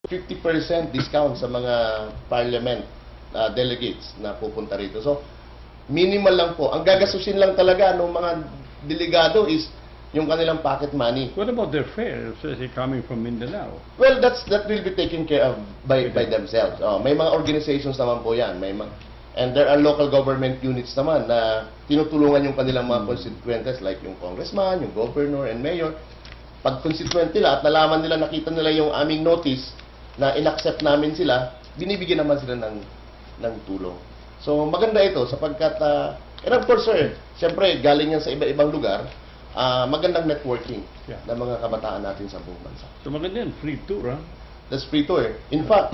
50% discount sa mga parliament delegates na pupunta rito. So, minimal lang po. Ang gagasusin lang talaga ng mga delegado is yung kanilang pocket money. What about their fare, especially coming from Mindanao? Well, that will be taken care of by themselves. May mga organizations naman po yan. And there are local government units naman na tinutulungan yung kanilang mga constituents like yung congressman, yung governor, and mayor. Pag constituent nila at nalaman nila, nakita nila yung aming notice na inaccept namin sila, binibigyan naman sila ng tulong. So, maganda ito sapagkat, and of course, sir, siyempre, galing yan sa iba-ibang lugar, magandang networking ng mga kabataan natin sa buong bansa. So, maganda yan, free tour, ha? That's free tour. In fact,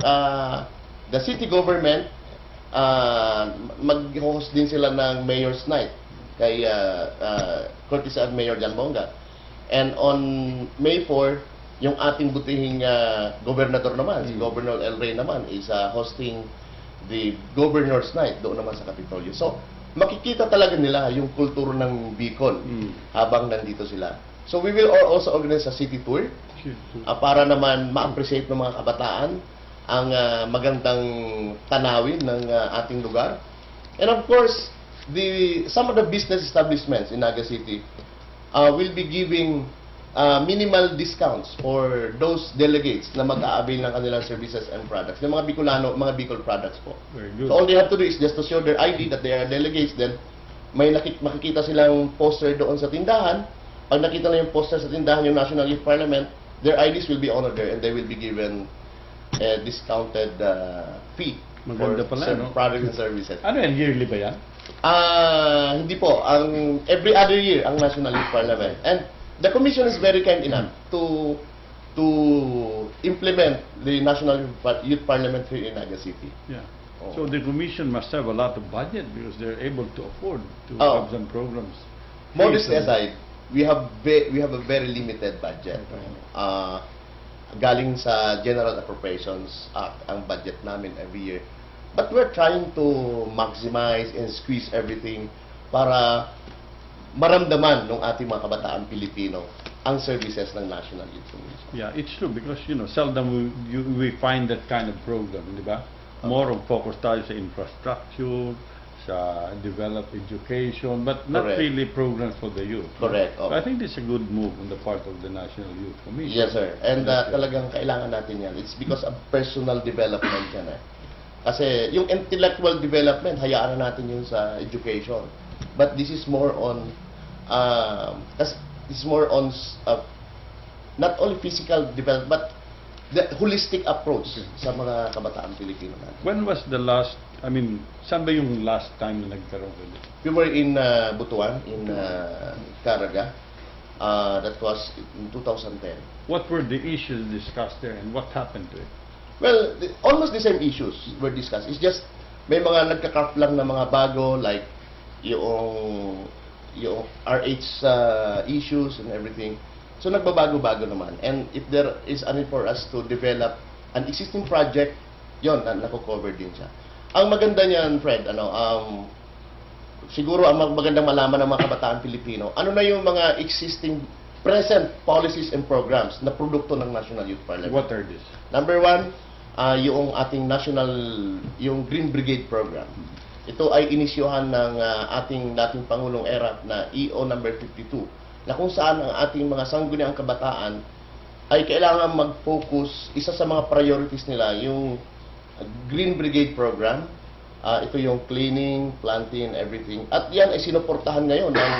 the city government, mag-host din sila ng Mayor's Night kay courtesy of Mayor Jan Bonga. And on May 4, yung ating butihing gobernador naman, si Governor El Rey naman, is hosting the Governor's Night doon naman sa Kapitolyo. So, makikita talaga nila yung kulturo ng Bicol habang nandito sila. So, we will also organize a city tour para naman ma-appreciate ng mga kabataan ang magandang tanawin ng ating lugar. And of course, some of the business establishments in Naga City will be giving minimal discounts for those delegates na mag-a-avail ng kanilang services and products. Yung mga Bicolano, mga Bicol products po. Very good. So all they have to do is just to show their ID that they are delegates. Then may makikita silang poster doon sa tindahan. Pag nakita na yung poster sa tindahan, yung National Youth Parliament, their IDs will be honored there and they will be given a discounted fee Maganda for pala, no? products and services. Ano yan, yearly ba yan? Hindi po. Every other year ang National Youth Parliament. And the Commission is very kind enough to implement the National Youth Parliament here in Naga City. Yeah. So the Commission must have a lot of budget because they're able to afford to have some programs. Modestly aside, we have a very limited budget. Galing sa General Appropriations Act ang budget namin every year. But we're trying to maximize and squeeze everything para maramdaman ng ating mga kabataan Pilipino ang services ng National Youth Commission. Yeah, it's true because, seldom we find that kind of program, di ba? More of focus tayo sa infrastructure, sa develop education, but not really programs for the youth. Correct. I think this is a good move on the part of the National Youth Commission. Yes, sir. And talagang kailangan natin yan. It's because of personal development yan. Kasi yung intellectual development, hayaan na natin yun sa education. But this is more on not only physical development, but the holistic approach sa mga kabataan Pilipino natin. When was the last, saan ba yung last time na nagkaroon ulit? We were in Butuan, in Caraga. That was in 2010. What were the issues discussed there and what happened to it? Well, almost the same issues were discussed. It's just may mga nagka-craft lang na mga bago like yung RH issues and everything. So nagbabago-bago naman. And if there is a need for us to develop an existing project, yon nako-cover din siya. Ang maganda niyan, Fred, siguro ang magandang malaman ng mga kabataan Pilipino, ano na yung mga existing present policies and programs na produkto ng National Youth Parliament. What are these? Number one, yung ating yung Green Brigade Program. Ito ay inisyuhan ng ating dating Pangulong Erap na EO number 52, na kung saan ang ating mga sangguniang kabataan ay kailangan mag-focus, isa sa mga priorities nila, yung Green Brigade Program. Ito yung cleaning, planting, everything. At yan ay sinuportahan ngayon ng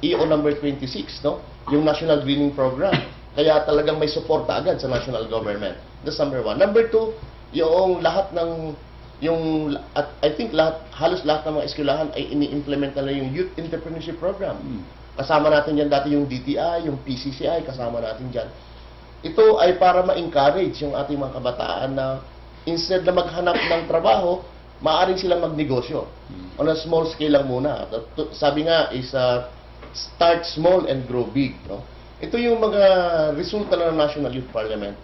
EO number 26, no? Yung National Greening Program. Kaya talagang may suporta agad sa national government. That's number one. Number two, yung lahat ng I think halos lahat ng mga eskwelahan ay ini-implement na yung Youth Entrepreneurship Program. Kasama natin yan dati yung DTI, yung PCCI, kasama natin dyan. Ito ay para ma-encourage yung ating mga kabataan na instead na maghanap ng trabaho, maaaring silang magnegosyo. On a small scale lang muna. Sabi nga is start small and grow big. No? Ito yung mga resulta ng National Youth Parliament.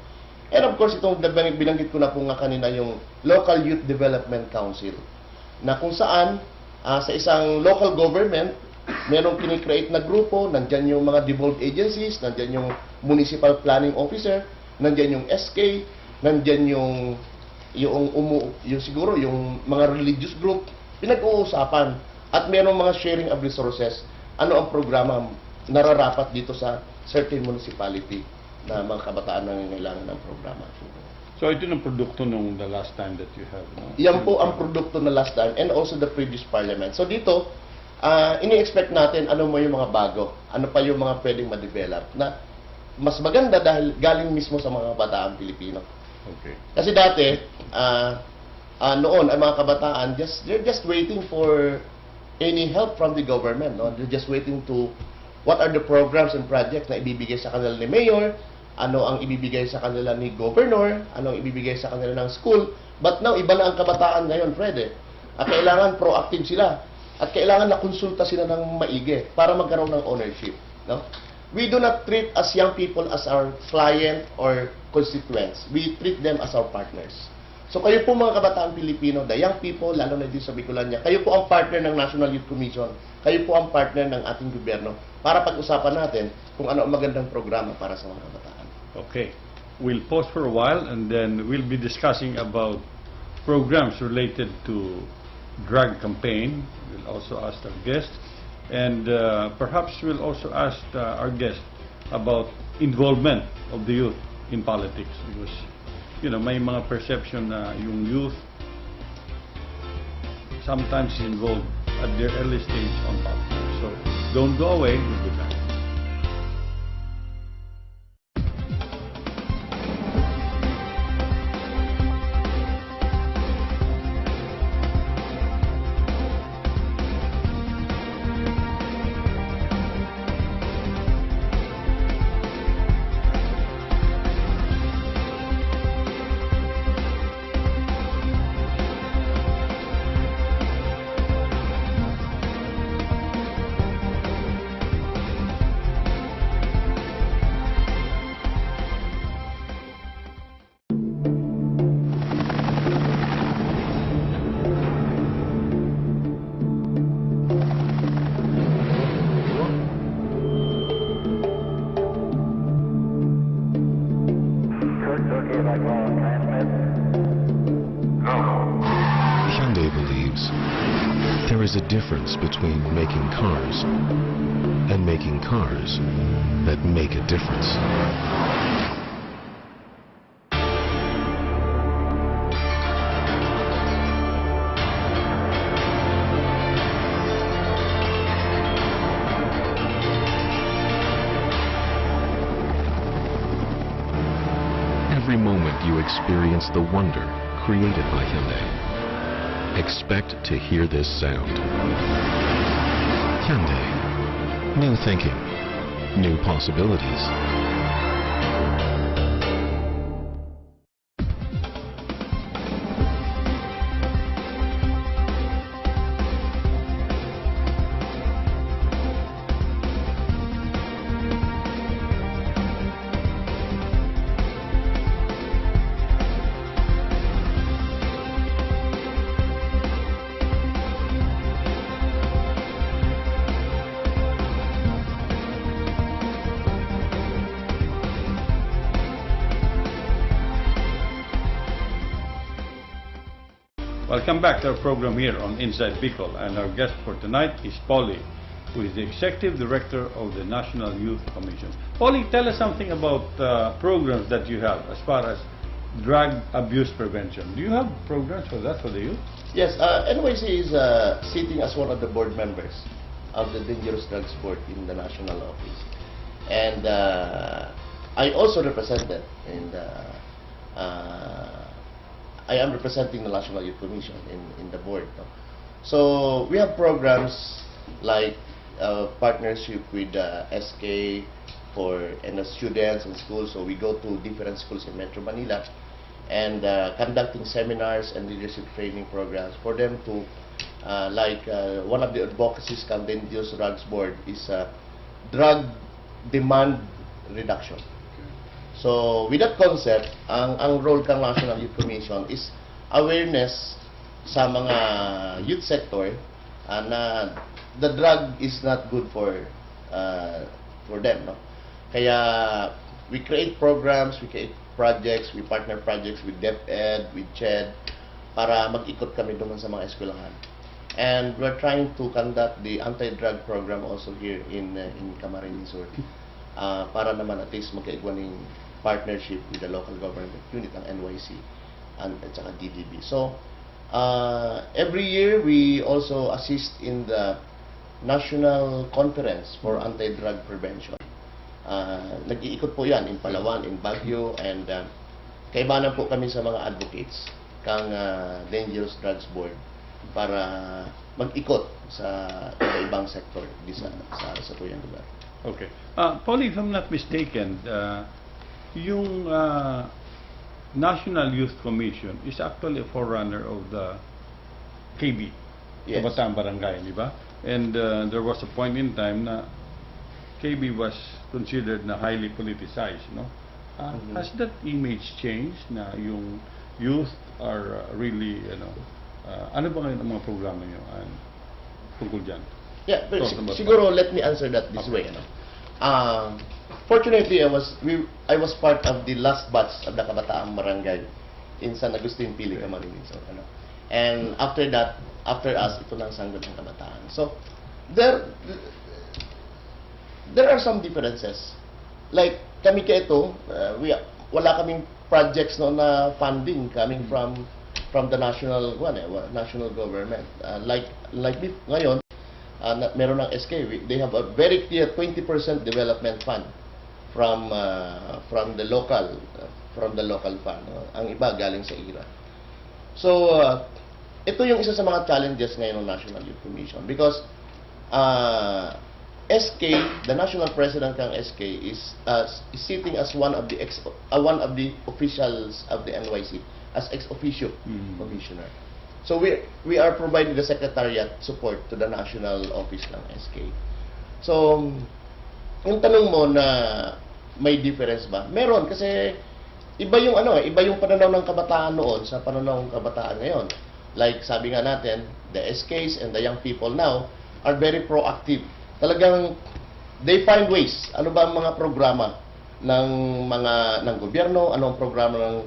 And of course, itong binanggit ko na po nga kanina yung Local Youth Development Council, na kung saan sa isang local government, merong kinikreate na grupo, nandyan yung mga devolved agencies, nandyan yung municipal planning officer, nandyan yung SK, nandyan yung siguro yung mga religious group, pinag-uusapan at mayroong mga sharing of resources, ano ang programa nararapat dito sa certain municipality na mga kabataan na nangangailangan ng programa. So ito yung produkto nung the last time that you have, no? Yan po ang produkto na last time and also the previous parliament. So dito, ini-expect natin ano mo yung mga bago, ano pa yung mga pwedeng ma-develop na mas maganda dahil galing mismo sa mga kabataan Pilipino. Okay. Kasi dati, noon, ang mga kabataan, they're just waiting for any help from the government. No? They're just waiting to what are the programs and projects na ibibigay sa kanila ni Mayor, ano ang ibibigay sa kanila ni Governor, ano ang ibibigay sa kanila ng school. But now, iba na ang kabataan ngayon, Fred. At kailangan proactive sila. At kailangan na konsulta sila ng maigi para magkaroon ng ownership. No? We do not treat as young people as our client or constituents. We treat them as our partners. So kayo po mga kabataan Pilipino, the young people, lalo na dito sa Bicolania, kayo po ang partner ng National Youth Commission, kayo po ang partner ng ating gobyerno para pag-usapan natin kung ano ang magandang programa para sa mga kabataan. Okay. We'll pause for a while and then we'll be discussing about programs related to drug campaign. We'll also ask our guests. And perhaps we'll also ask our guest about involvement of the youth in politics because, you know, may mga perception na yung youth sometimes is involved at their early stage on politics. So don't go away, we'll be back. Hyundai believes there is a difference between making cars and making cars that make a difference. Every moment you experience the wonder created by Hyundai, expect to hear this sound. Hyundai. New thinking. New possibilities. Welcome back to our program here on Inside Bicol, and our guest for tonight is Polly, who is the Executive Director of the National Youth Commission. Polly, tell us something about programs that you have as far as drug abuse prevention. Do you have programs for that for the youth? Yes, NYC is sitting as one of the board members of the Dangerous Drugs Board in the national office. And I also represented in the I am representing the National Youth Commission in the board. No? So we have programs like partnership with SK for students and schools. So we go to different schools in Metro Manila and conducting seminars and leadership training programs for them to one of the advocacies called the Dangerous Drugs Board is drug demand reduction. So, with that concept, ang role ng National Youth Commission is awareness sa mga youth sector na the drug is not good for them. No? Kaya, we create programs, we create projects, we partner projects with DepEd, with CHED, para mag-ikot kami doon sa mga eskwelahan. And we're trying to conduct the anti-drug program also here in Camarines Sur. Para naman at least magkaigwaning partnership with the local government unit, ang NYC, at saka DDB. So, every year we also assist in the National Conference for Anti-Drug Prevention. Nag-iikot po yan in Palawan, in Baguio, and kaibanan po kami sa mga advocates kang Dangerous Drugs Board para mag-ikot sa iba-ibang sector di sa tuyang lugar. Okay. Paul, if I'm not mistaken, yung National Youth Commission is actually a forerunner of the KB, Yes. Kabataan Barangay, di ba? And there was a point in time na KB was considered na highly politicized, no? Has that image changed na yung youth are really, ano ba ngayon ang mga programa nyo tungkol dyan? Yeah, but Talk about siguro let me answer that this way. Fortunately, I was part of the last batch of the Kabataang Barangay in San Agustin, Pili, Camarines. So, and after that, after us, ito na ang sanggol ng kabataan. So, there are some differences. Like, kami ka ito, wala kaming projects no na funding coming from the national government. Like ngayon, meron ng SK, they have a very clear 20% development fund from the local fund. Ang iba galing sa IRA. So, ito yung isa sa mga challenges ngayon ng National Youth Commission because SK, the national president ng SK is sitting as one of the officials of the NYC as ex officio commissioner. So we are providing the secretariat support to the national office ng SK. So yung tanong mo na may difference ba? Meron kasi iba yung iba yung pananaw ng kabataan noon sa pananaw ng kabataan ngayon. Like sabi nga natin, the SKs and the young people now are very proactive. Talagang they find ways. Ano ba ang mga programa ng gobyerno, ano ang programa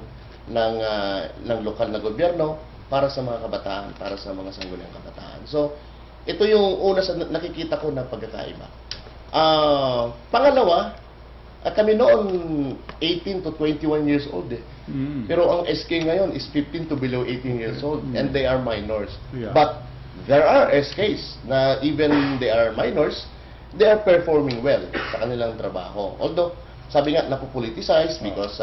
ng lokal na gobyerno para sa mga kabataan, para sa mga sangguniang kabataan. So, ito yung una sa nakikita ko na pagkakaiba. Pangalawa, kami noon 18 to 21 years old eh. Pero ang SK ngayon is 15 to below 18 years old and they are minors. Yeah. But there are SKs na even they are minors, they are performing well sa kanilang trabaho. Although, sabi nga, napopoliticize because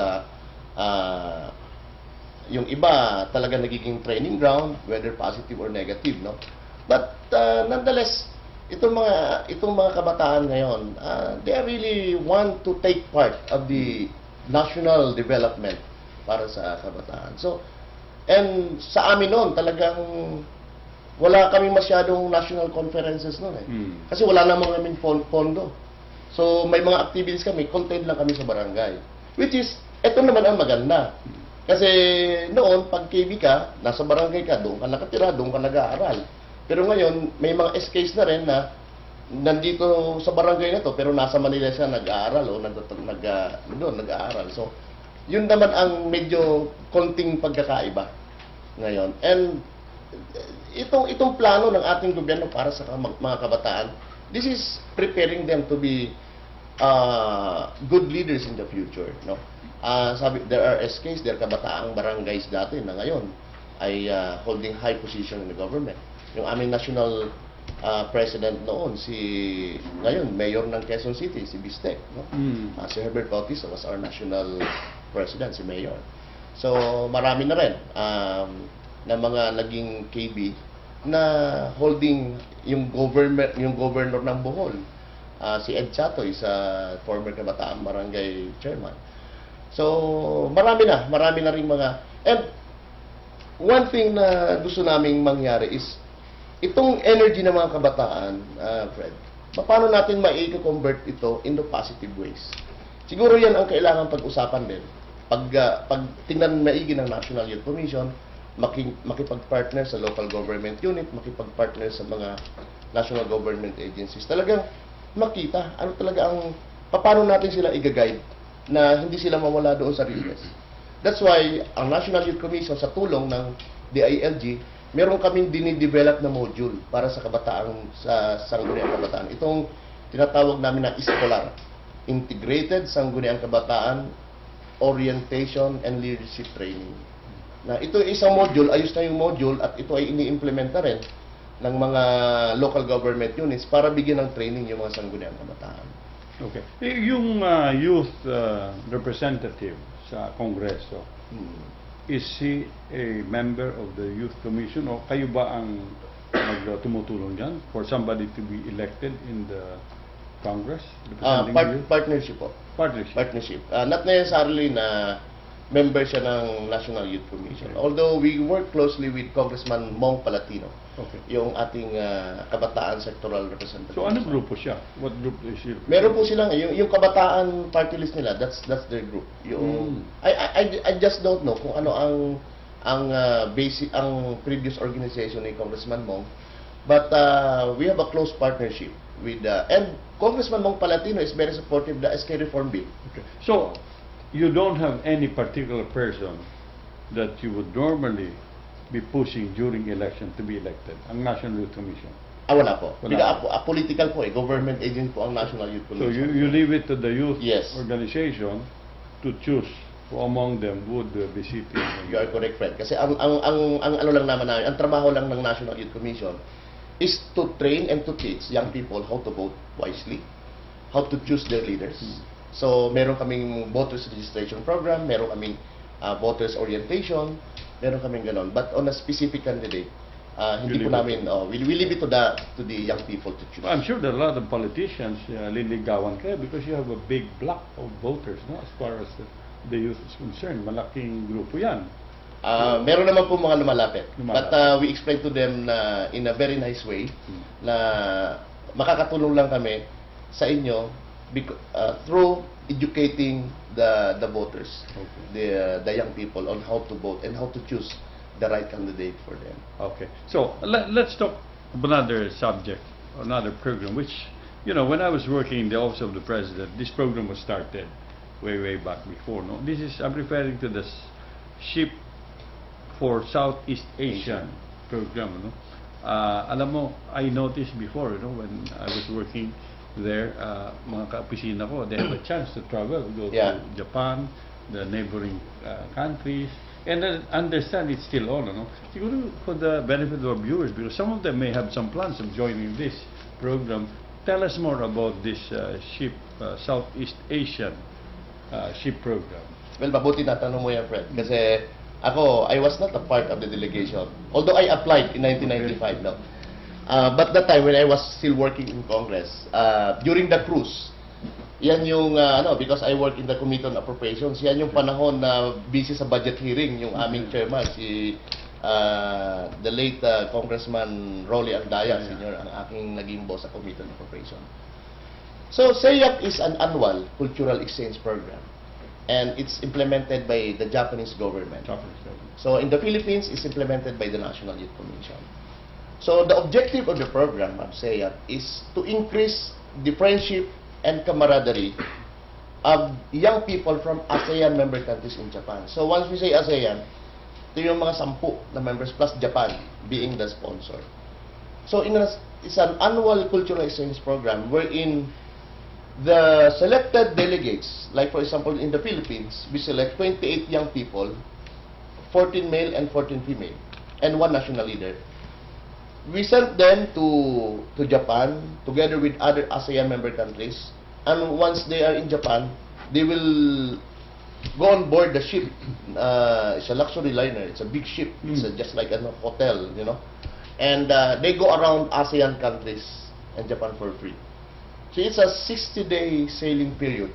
yung iba talaga nagiging training ground, whether positive or negative, no? But nonetheless, itong mga kabataan ngayon, they really want to take part of the national development para sa kabataan. So, and sa amin noon, talagang wala kami masyadong national conferences noon eh. Kasi wala namang kaming pondo. So, may mga activities kami, contained lang kami sa barangay. Which is, ito naman ang maganda. Kasi noon, pag KB ka, nasa barangay ka, doon ka nakatira, doon ka nag-aaral. Pero ngayon, may mga SKs na rin na nandito sa barangay na to, pero nasa Manila siya nag-aaral o nag-aaral. So, yun naman ang medyo konting pagkakaiba ngayon. And itong plano ng ating gobyerno para sa mga kabataan, this is preparing them to be good leaders in the future, no? Sabi, there are SKs, there are kabataang barangays dati na ngayon ay holding high position in the government. Yung aming national president noon, ngayon, mayor ng Quezon City, si Bistek, no? Si Herbert Bautista was our national president, si mayor. So, marami na rin na mga naging KB na holding yung governor ng Bohol. Si Ed Chatoy, sa former Kabataang Barangay Chairman. So, marami na ring mga... And one thing na gusto naming mangyari is itong energy ng mga kabataan, Fred, paano natin ma-convert ito into positive ways? Siguro yan ang kailangan pag-usapan din. Pag tingnan maigi ng National Youth Commission, makipag-partner sa local government unit, makipag-partner sa mga national government agencies. Talagang makita ano talaga ang paano natin sila i-guide na hindi sila mawala doon sa Riles. That's why ang National Youth Commission sa tulong ng DILG, meron kaming dinidevelop na module para sa kabataan, sa sangguniang kabataan. Itong tinatawag namin na Escolar, Integrated Sangguniang Kabataan Orientation and Leadership Training. Na ito ay isang module, ayos na yung module at ito ay ini-implementa rin ng mga local government units para bigyan ng training yung mga sangguniang kabataan. Okay. Yung youth representative sa Kongreso, is he a member of the Youth Commission o kayo ba ang tumutulong dyan for somebody to be elected in the Congress? Partnership po. Partnership. Not necessarily na member siya ng National Youth Commission. Okay. Although we work closely with Congressman Mong Palatino, Okay. yung ating kabataan sectoral representative. So anong grupo siya? What group is he? Meron po silang yung kabataan party list nila, that's their group. Yung I just don't know kung ano ang basic ang previous organization ni Congressman Mong, but we have a close partnership with and Congressman Mong Palatino is very supportive of the SK Reform Bill. Okay. So you don't have any particular person that you would normally be pushing during election to be elected ang National Youth Commission? Wala po. Wala. Political po government agent po ang National Youth So Commission. you leave it to the youth Yes. organization to choose who among them would be sitting. You are correct, Fred. Kasi ang ano lang naman namin, ang trabaho lang ng National Youth Commission is to train and to teach young people how to vote wisely, how to choose their leaders. So, meron kaming voters registration program, meron kaming voters orientation, meron kaming ganon. But on a specific candidate, hindi po namin, we leave it to the young people to choose. I'm sure there are a lot of politicians liligawan kayo because you have a big block of voters, no? As far as the youth is concerned. Malaking grupo yan. Meron naman po mga lumalapit. Lumalapit. But we explain to them na in a very nice way na makakatulong lang kami sa inyo through educating the voters, Okay. the young people on how to vote and how to choose the right candidate for them. Okay. So let's talk of another subject, another program, which, you know, when I was working in the Office of the President, this program was started way back before. No, this is, I'm referring to the SHIP for Southeast Asian program. No, alam mo, I noticed before, you know, when I was working there, mga ka-opisina ko, they have a chance to travel, go to Japan, the neighboring countries, and then understand it's still on. No? Siguro for the benefit of our viewers, because some of them may have some plans of joining this program. Tell us more about this SHIP, Southeast Asian SHIP program. Well, mabuti na tanong mo yan, Fred. Kasi ako, I was not a part of the delegation. Although I applied in 1995, no? But that time when I was still working in Congress, during the cruise, yan yung, because I work in the Committee on Appropriations, yan yung panahon na busy sa budget hearing, yung aming chairman, si the late Congressman Rolly Aldaya, Sr., ang aking naging boss sa Committee on Appropriations. So, SEAP is an annual cultural exchange program, and it's implemented by the Japanese government. So, in the Philippines, it's implemented by the National Youth Commission. So, the objective of the program of SEAP is to increase the friendship and camaraderie of young people from ASEAN member countries in Japan. So, once we say ASEAN, ito yung mga 10 na members plus Japan being the sponsor. So, it's an annual cultural exchange program wherein the selected delegates, like for example in the Philippines, we select 28 young people, 14 male and 14 female, and 1 national leader. We sent them to Japan together with other ASEAN member countries, and once they are in Japan, they will go on board the ship. It's a luxury liner. It's a big ship. It's just like a hotel, you know. And they go around ASEAN countries and Japan for free. So it's a 60-day sailing period.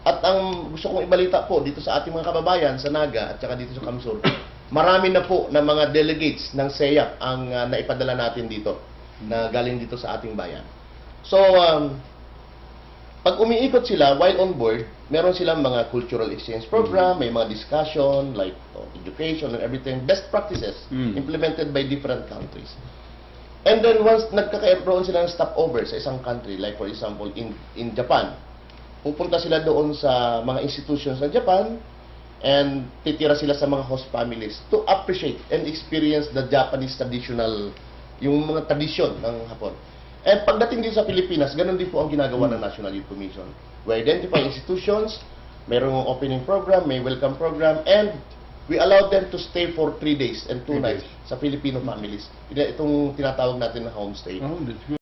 At ang gusto kong ibalita po dito sa ating mga kababayan sa Naga at saka dito sa Kamsur, marami na po na mga delegates ng SEAP ang naipadala natin dito na galing dito sa ating bayan. So, pag umiikot sila while on board, meron silang mga cultural exchange program, may mga discussion like education and everything, best practices implemented by different countries. And then once nagkakaroon sila ng stopover sa isang country, like for example in Japan, pupunta sila doon sa mga institutions ng Japan and titira sila sa mga host families to appreciate and experience the Japanese traditional, yung mga tradisyon ng Hapon. And pagdating din sa Pilipinas, ganun din po ang ginagawa ng National Youth Commission. We identify institutions, mayroong opening program, may welcome program, and we allow them to stay for 3 days and 2 nights sa Filipino families. Itong tinatawag natin na homestay. Oh, that's good.